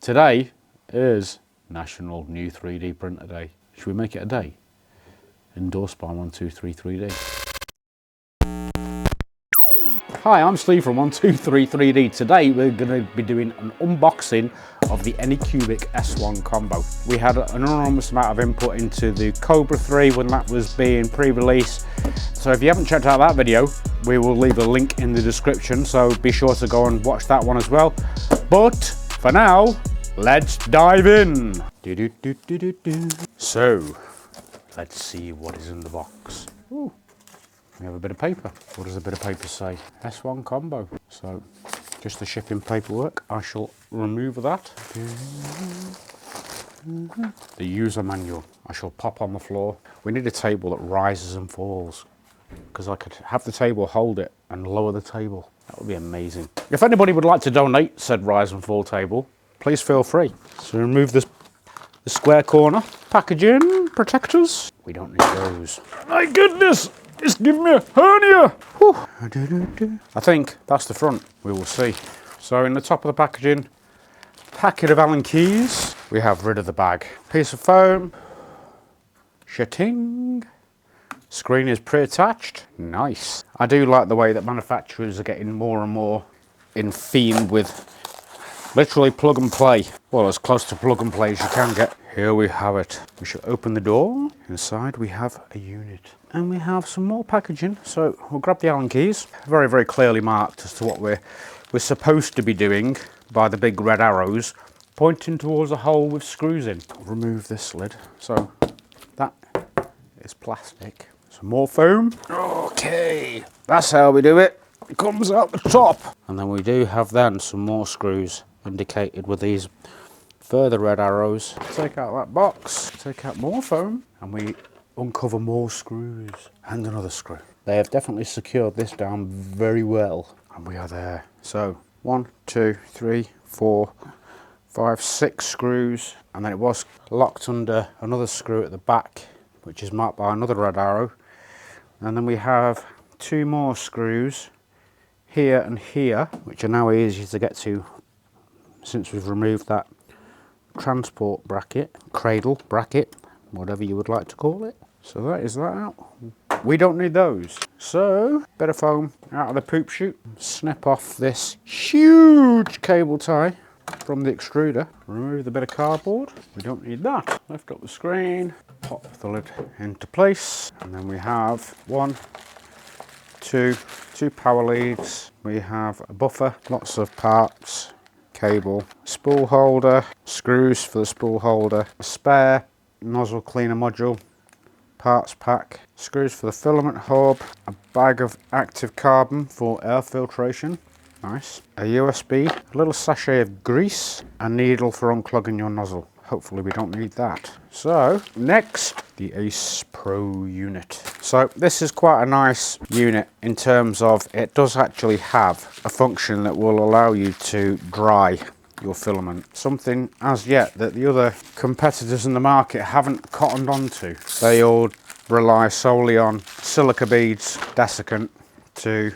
Today is National New 3D Printer Day. Should we make it a day? Endorsed by 1233D. Hi, I'm Steve from 1233D. Today we're going to be doing an unboxing of the Anycubic S1 Combo. We had an enormous amount of input into the Cobra 3 when that was being pre-released. So if you haven't checked out that video, we will leave a link in the description, so be sure to go and watch that one as well. But for now, let's dive in. So, let's see what is in the box. Ooh, we have a bit of paper. What does a bit of paper say? S1 Combo. So, just the shipping paperwork. I shall remove that. The user manual. I shall pop on the floor. We need a table that rises and falls, because I could have the table hold it and lower the table. That would be amazing. If anybody would like to donate said rise and fall table, please feel free. So remove the square corner. Packaging protectors. We don't need those. My goodness, it's giving me a hernia. Whew. I think that's the front. We will see. So in the top of the packaging, packet of Allen keys. We have rid of the bag. Piece of foam. Shitting. Screen is pre-attached. Nice. I do like the way that manufacturers are getting more and more in theme with literally plug and play. Well, as close to plug and play as you can get. Here we have it. We should open the door. Inside we have a unit. And we have some more packaging. So we'll grab the Allen keys. Very, very clearly marked as to what we're supposed to be doing by the big red arrows pointing towards a hole with screws in. I'll remove this lid. So that is plastic. Some more foam. Okay, that's how we do it. It comes out the top. And then we do have then some more screws indicated with these further red arrows. Take out that box, take out more foam, and we uncover more screws and another screw. They have definitely secured this down very well, and we are there. So 1, 2, 3, 4, 5, 6 screws, and then it was locked under another screw at the back, which is marked by another red arrow. And then we have 2 more screws here and here, which are now easier to get to since we've removed that transport bracket, cradle bracket, whatever you would like to call it. So that is that out. We don't need those. So, bit of foam out of the poop chute. Snip off this huge cable tie from the extruder. Remove the bit of cardboard. We don't need that. Lift up the screen. Pop the lid into place, and then we have 2 power leads. We have a buffer, lots of parts, cable, spool holder, screws for the spool holder, a spare nozzle cleaner module, parts pack, screws for the filament hub, a bag of active carbon for air filtration, nice, a USB, a little sachet of grease, a needle for unclogging your nozzle. Hopefully we don't need that. So next, the Ace Pro unit. So this is quite a nice unit in terms of it does actually have a function that will allow you to dry your filament. Something as yet that the other competitors in the market haven't cottoned onto. They all rely solely on silica beads, desiccant to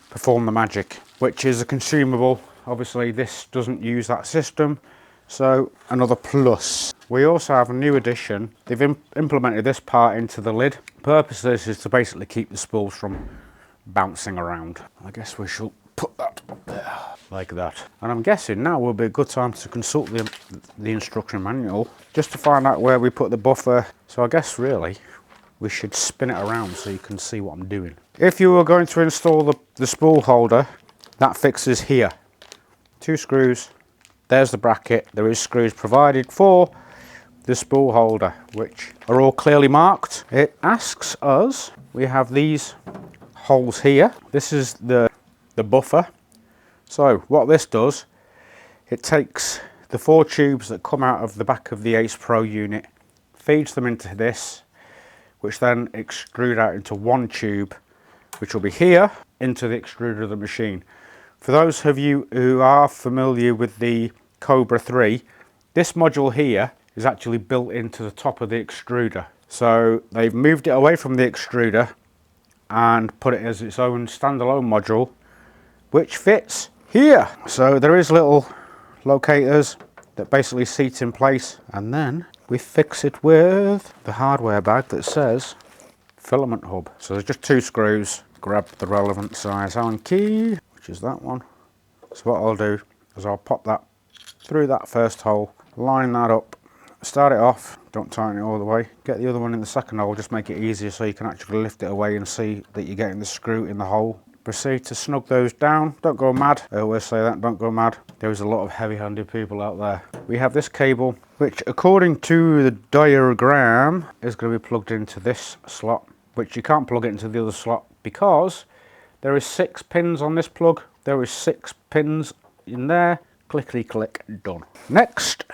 perform the magic, which is a consumable. Obviously this doesn't use that system. So another plus. We also have a new addition. They've implemented this part into the lid. The purpose of this is to basically keep the spools from bouncing around. I guess we shall put that up there like that. And I'm guessing now will be a good time to consult the instruction manual just to find out where we put the buffer. So I guess really we should spin it around so you can see what I'm doing. If you were going to install the spool holder, that fixes here. 2 screws. There's the bracket. There is screws provided for the spool holder, which are all clearly marked. It asks us, we have these holes here. This is the buffer. So what this does, it takes the 4 tubes that come out of the back of the Ace Pro unit, feeds them into this, which then extrude out into 1 tube, which will be here, into the extruder of the machine. For those of you who are familiar with the Cobra 3, this module here is actually built into the top of the extruder. So they've moved it away from the extruder and put it as its own standalone module, which fits here. So there is little locators that basically seats in place, and then we fix it with the hardware bag that says filament hub. So there's just 2 screws. Grab the relevant size Allen key, which is that one. So what I'll do is I'll pop that through that first hole, line that up, start it off, don't tighten it all the way, get the other one in the second hole, just make it easier so you can actually lift it away and see that you're getting the screw in the hole. Proceed to snug those down, don't go mad, I always say that, don't go mad. There's a lot of heavy-handed people out there. We have this cable, which according to the diagram is going to be plugged into this slot, which you can't plug it into the other slot because there is 6 pins on this plug. There is 6 pins in there. Clickety click, done. Next,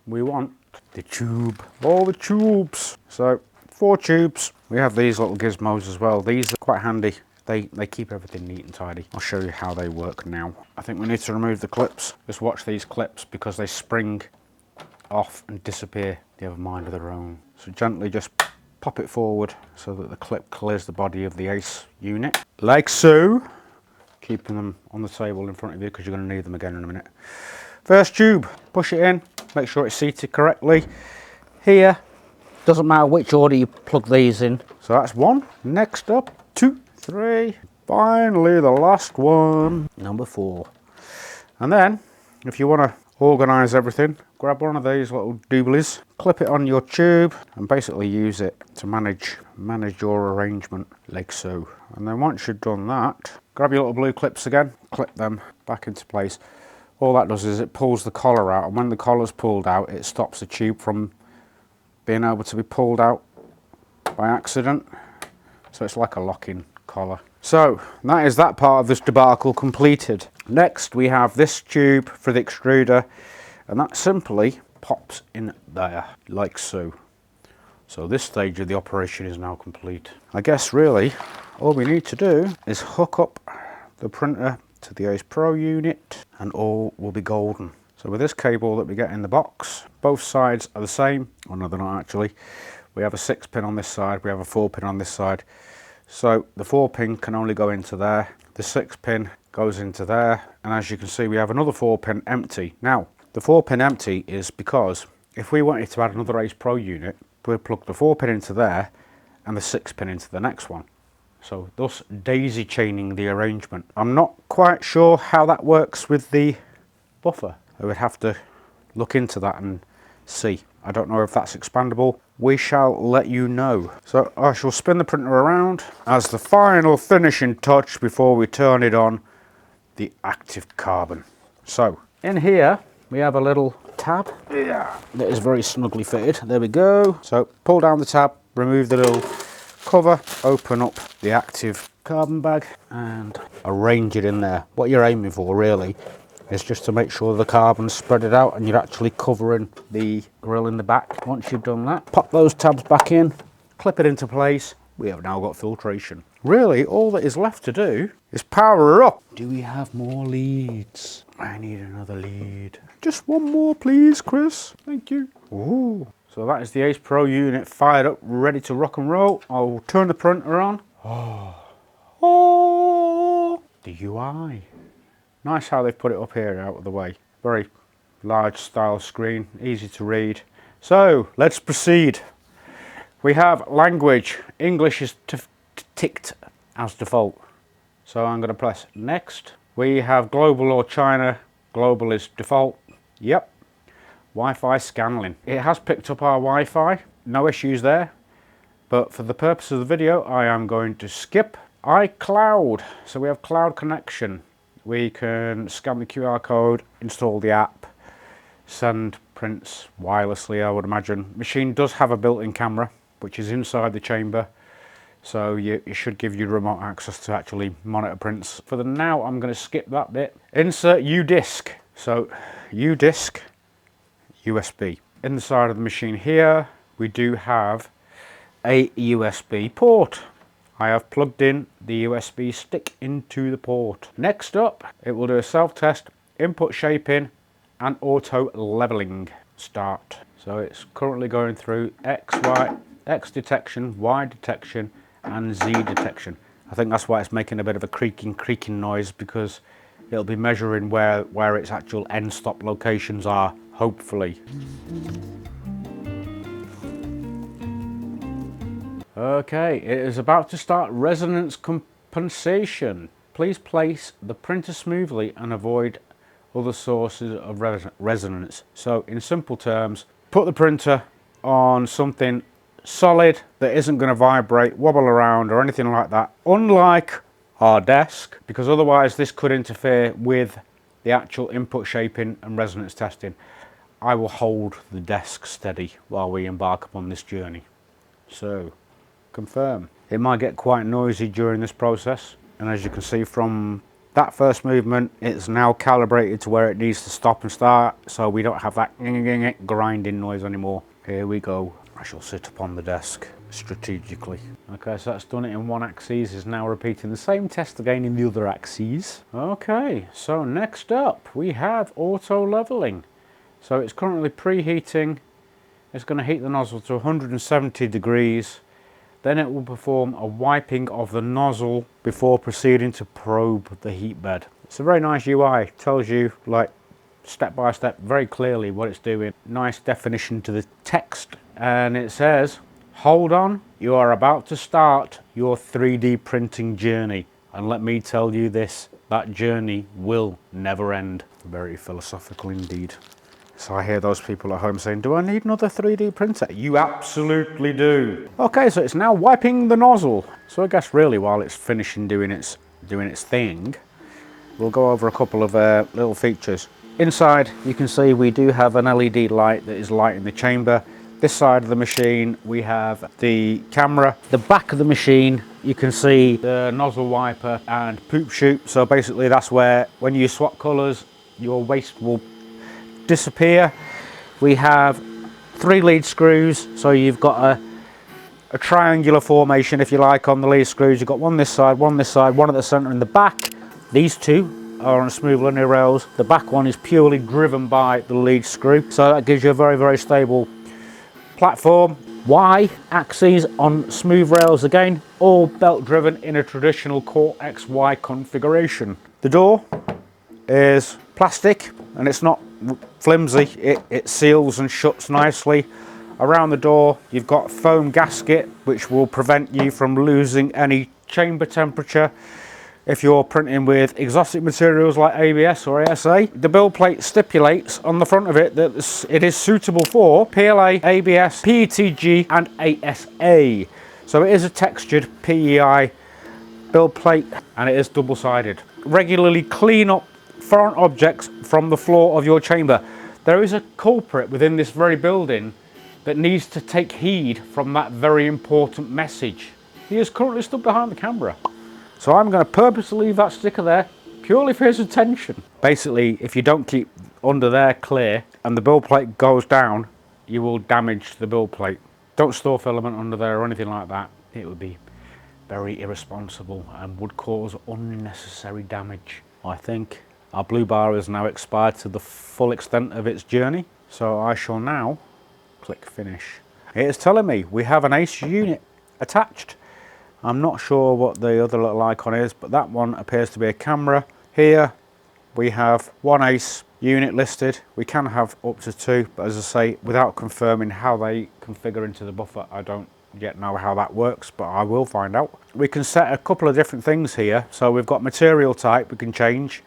we want the tube, all the tubes. So 4 tubes. We have these little gizmos as well. These are quite handy. They keep everything neat and tidy. I'll show you how they work now. I think we need to remove the clips. Just watch these clips because they spring off and disappear. They have a mind of their own. So gently just pop it forward so that the clip clears the body of the ACE unit, like so. Keeping them on the table in front of you because you're going to need them again in a minute. First tube, push it in, make sure it's seated correctly. Here, doesn't matter which order you plug these in. So that's 1. Next up, 2, 3. Finally, the last one, number 4. And then, if you want to organise everything, grab one of these little dooblies, clip it on your tube, and basically use it to manage your arrangement, like so. And then once you've done that, grab your little blue clips again, clip them back into place. All that does is it pulls the collar out, and when the collar's pulled out, it stops the tube from being able to be pulled out by accident. So it's like a locking collar. So that is that part of this debacle completed. Next we have this tube for the extruder, and that simply pops in there, like so. So this stage of the operation is now complete. I guess really all we need to do is hook up the printer to the ACE Pro unit and all will be golden. So with this cable that we get in the box, both sides are the same. Oh no, they're not actually. We have a 6 pin on this side, we have a 4 pin on this side. So the 4 pin can only go into there, the 6 pin goes into there, and as you can see we have another 4 pin empty. Now the 4 pin empty is because if we wanted to add another ACE Pro unit, we'd plug the 4 pin into there and the 6 pin into the next one. So thus daisy chaining the arrangement. I'm not quite sure how that works with the buffer. I would have to look into that and see. I don't know if that's expandable. We shall let you know. So I shall spin the printer around as the final finishing touch before we turn it on the active carbon. So in here we have a little tab that is very snugly fitted. There we go. So pull down the tab, remove the little cover, open up the active carbon bag and arrange it in there. What you're aiming for really is just to make sure the carbon's spread it out and you're actually covering the grill in the back. Once you've done that, pop those tabs back in, clip it into place. We have now got filtration. Really, all that is left to do is power up. Do we have more leads? I need another lead. Just one more, please, Chris. Thank you. Ooh. So that is the ACE Pro unit fired up, ready to rock and roll. I'll turn the printer on. Oh, the UI. Nice how they've put it up here out of the way. Very large style screen, easy to read. So let's proceed. We have language. English is ticked as default. So I'm going to press next. We have global or China. Global is default. Yep. Wi-Fi scanning. It has picked up our Wi-Fi. No issues there. But for the purpose of the video, I am going to skip iCloud. So we have cloud connection. We can scan the QR code, install the app, send prints wirelessly, I would imagine. Machine does have a built-in camera, which is inside the chamber. So it should give you remote access to actually monitor prints. For the now, I'm going to skip that bit. Insert U-disc. So U-disc, USB. Inside of the machine here, we do have a USB port. I have plugged in the USB stick into the port. Next up, it will do a self-test, input shaping, and auto leveling. Start. So it's currently going through X detection, Y detection, and Z detection. I think that's why it's making a bit of a creaking noise, because it'll be measuring where its actual end stop locations are hopefully. Okay, it is about to start resonance compensation. Please place the printer smoothly and avoid other sources of resonance. So in simple terms, put the printer on something solid that isn't going to vibrate, wobble around or anything like that, unlike our desk, because otherwise this could interfere with the actual input shaping and resonance testing. I will hold the desk steady while we embark upon this journey. So, confirm. It might get quite noisy during this process, and as you can see from that first movement, it's now calibrated to where it needs to stop and start, so we don't have that grinding noise anymore. Here we go. I shall sit upon the desk strategically. Okay, so that's done it in one axis, is now repeating the same test again in the other axes. Okay, so next up we have auto leveling. So it's currently preheating. It's going to heat the nozzle to 170 degrees. Then it will perform a wiping of the nozzle before proceeding to probe the heat bed. It's a very nice UI, tells you like step by step very clearly what it's doing. Nice definition to the text, and it says, hold on, you are about to start your 3D printing journey. And let me tell you this, that journey will never end. Very philosophical indeed. So I hear those people at home saying, do I need another 3D printer? You absolutely do. Okay, so it's now wiping the nozzle. So I guess really while it's finishing doing its thing, we'll go over a couple of little features. Inside, you can see we do have an LED light that is lighting the chamber. This side of the machine, we have the camera. The back of the machine, you can see the nozzle wiper and poop chute. So basically that's where, when you swap colors, your waste will disappear. We have 3 lead screws, so you've got a triangular formation, if you like, on the lead screws. You've got one this side, one at the center and the back. These two are on smooth linear rails. The back one is purely driven by the lead screw, so that gives you a very, very stable platform. Y axes on smooth rails again, all belt driven in a traditional Core XY configuration. The door is plastic and it's not flimsy, it seals and shuts nicely. Around the door you've got a foam gasket which will prevent you from losing any chamber temperature if you're printing with exotic materials like ABS or ASA. The build plate stipulates on the front of it that it is suitable for PLA, ABS, PETG and ASA. So it is a textured PEI build plate and it is double-sided. Regularly clean up foreign objects from the floor of your chamber. There is a culprit within this very building that needs to take heed from that very important message. He is currently stood behind the camera. So I'm going to purposely leave that sticker there purely for his attention. Basically, if you don't keep under there clear and the build plate goes down, you will damage the build plate. Don't store filament under there or anything like that. It would be very irresponsible and would cause unnecessary damage. I think our blue bar is now expired to the full extent of its journey, so I shall now click finish. It is telling me we have an ACE unit attached. I'm not sure what the other little icon is, but that one appears to be a camera. Here we have one ACE unit listed. We can have up to 2, but as I say, without confirming how they configure into the buffer, I don't yet know how that works, but I will find out. We can set a couple of different things here. So we've got material type we can change.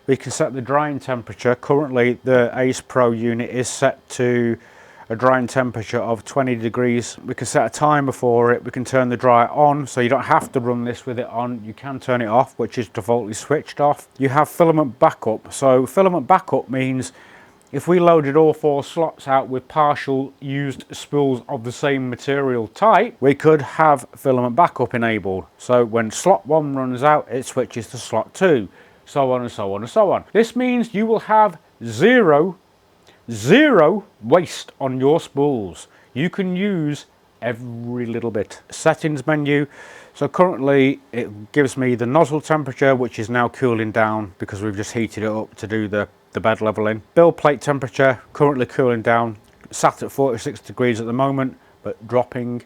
We can set the drying temperature. Currently the ACE Pro unit is set to a drying temperature of 20 degrees. We can set a timer for it. We can turn the dryer on, so you don't have to run this with it on. You can turn it off, which is defaultly switched off. You have filament backup. So filament backup means if we loaded all 4 slots out with partial used spools of the same material type, we could have filament backup enabled. So when slot 1 runs out, it switches to slot 2. So on and so on and so on. This means you will have zero waste on your spools. You can use every little bit. Settings menu. So currently it gives me the nozzle temperature, which is now cooling down because we've just heated it up to do the bed leveling. Build plate temperature currently cooling down, sat at 46 degrees at the moment, but dropping.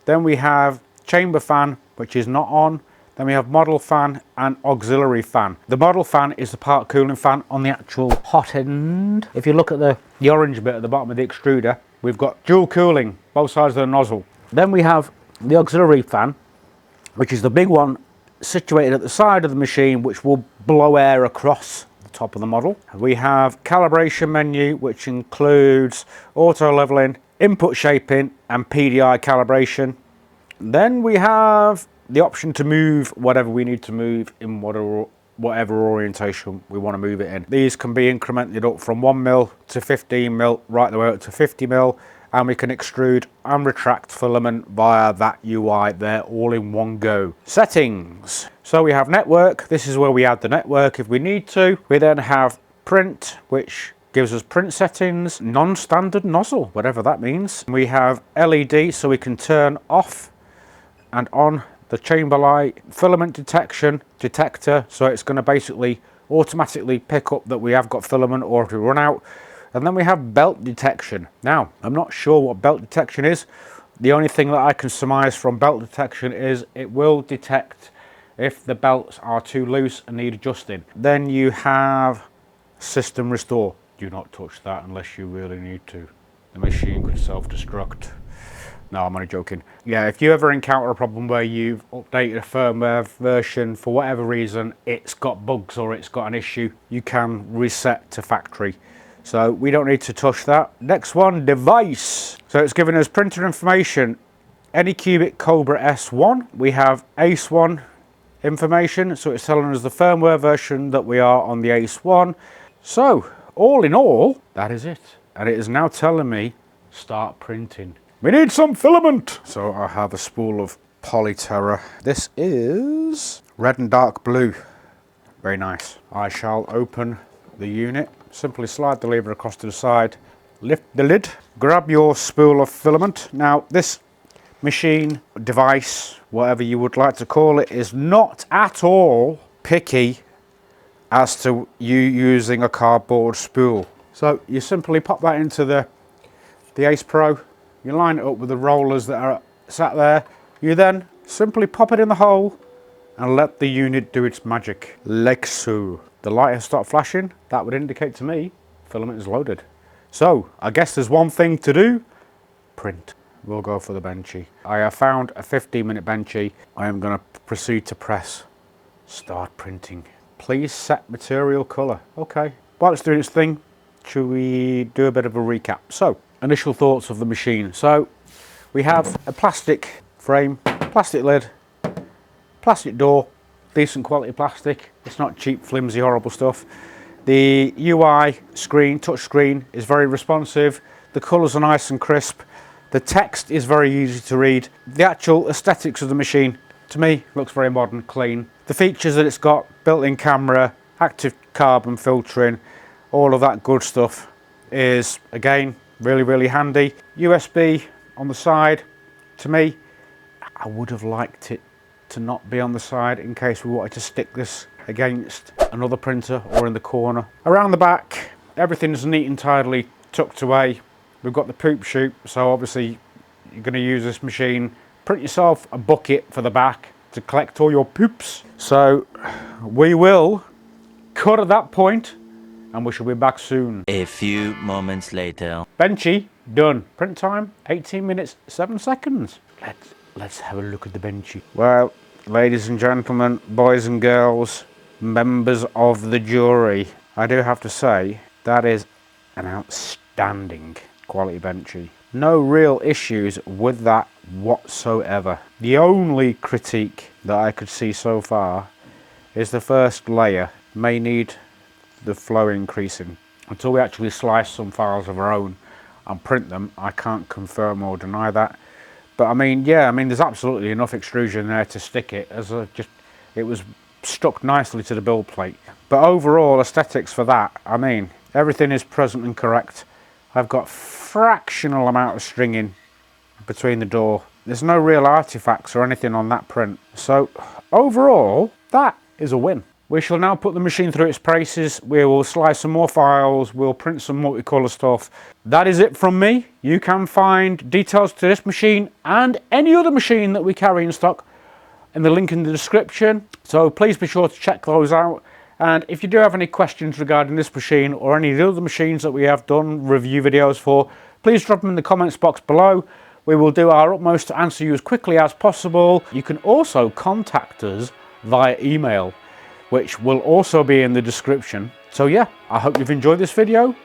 Then we have chamber fan, which is not on. Then we have model fan and auxiliary fan. The model fan is the part cooling fan on the actual hot end. If you look at the orange bit at the bottom of the extruder, we've got dual cooling, both sides of the nozzle. Then we have the auxiliary fan, which is the big one situated at the side of the machine, which will blow air across the top of the model. We have calibration menu, which includes auto leveling, input shaping and PDI calibration. Then we have the option to move whatever we need to move in whatever orientation we want to move it in. These can be incremented up from 1mm to 15mm, right the way up to 50mm, and we can extrude and retract filament via that UI there, all in one go. Settings. So we have network. This is where we add the network if we need to. We then have print, which gives us print settings, non-standard nozzle, whatever that means. We have LED, so we can turn off and on the chamber light, filament detection detector, so it's going to basically automatically pick up that we have got filament or if we run out. And then we have belt detection. Now, I'm not sure what belt detection is. The only thing that I can surmise from belt detection is it will detect if the belts are too loose and need adjusting. Then you have system restore. Do not touch that unless you really need to. The machine could self-destruct. No, I'm only joking. Yeah, if you ever encounter a problem where you've updated a firmware version, for whatever reason, it's got bugs or it's got an issue, you can reset to factory. So we don't need to touch that. Next one, device. So it's giving us printer information. Anycubic Cobra S1. We have ACE1 information, so it's telling us the firmware version that we are on the ACE1. So, all in all, that is it. And it is now telling me, start printing. We need some filament. So I have a spool of Polyterra. This is red and dark blue. Very nice. I shall open the unit. Simply slide the lever across to the side, lift the lid, grab your spool of filament. Now this machine, device, whatever you would like to call it, is not at all picky as to you using a cardboard spool. So you simply pop that into the Ace Pro. You line it up with the rollers that are sat there. You then simply pop it in the hole and let the unit do its magic, like so. The light has stopped flashing. That would indicate to me filament is loaded. So I guess there's one thing to do, print. We'll go for the benchy. I have found a 15-minute benchy. I am going to proceed to press start printing. Please set material color. Okay, while it's doing its thing, should we do a bit of a recap? So, initial thoughts of the machine. So we have a plastic frame, plastic lid, plastic door, decent quality plastic. It's not cheap, flimsy, horrible stuff. The UI screen, touch screen, is very responsive. The colours are nice and crisp. The text is very easy to read. The actual aesthetics of the machine, to me, looks very modern, clean. The features that it's got, built-in camera, active carbon filtering, all of that good stuff is, again, really, really handy. USB on the side, to me, I would have liked it to not be on the side in case we wanted to stick this against another printer or in the corner. Around the back, everything's neat and tidily tucked away. We've got the poop chute, so obviously you're going to use this machine. Print yourself a bucket for the back to collect all your poops. So we will cut at that point and we shall be back soon. A few moments later. Benchy, done. Print time, 18 minutes, 7 seconds. Let's have a look at the benchy. Well, ladies and gentlemen, boys and girls, members of the jury, I do have to say that is an outstanding quality benchy. No real issues with that whatsoever. The only critique that I could see so far is the first layer may need the flow increasing. Until we actually slice some files of our own and print them, I can't confirm or deny that. But I mean, yeah, I mean, there's absolutely enough extrusion there to stick it, as it was stuck nicely to the build plate. But overall aesthetics for that, I mean, everything is present and correct. I've got fractional amount of stringing between the door. There's no real artifacts or anything on that print. So overall, that is a win. We shall now put the machine through its paces. We will slice some more files. We'll print some multicolour stuff. That is it from me. You can find details to this machine and any other machine that we carry in stock in the link in the description. So please be sure to check those out. And if you do have any questions regarding this machine or any of the other machines that we have done review videos for, please drop them in the comments box below. We will do our utmost to answer you as quickly as possible. You can also contact us via email, which will also be in the description. So yeah, I hope you've enjoyed this video.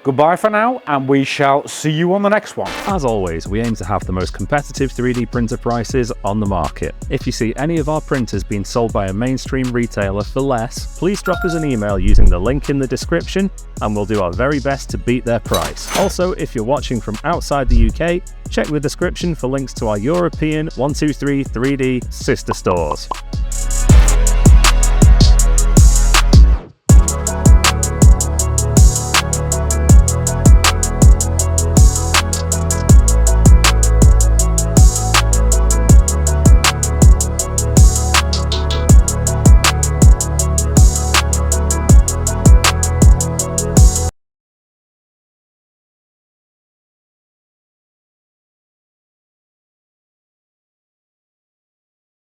Goodbye for now, and we shall see you on the next one. As always, we aim to have the most competitive 3D printer prices on the market. If you see any of our printers being sold by a mainstream retailer for less, please drop us an email using the link in the description and we'll do our very best to beat their price. Also, if you're watching from outside the UK, check the description for links to our European 123 3D sister stores.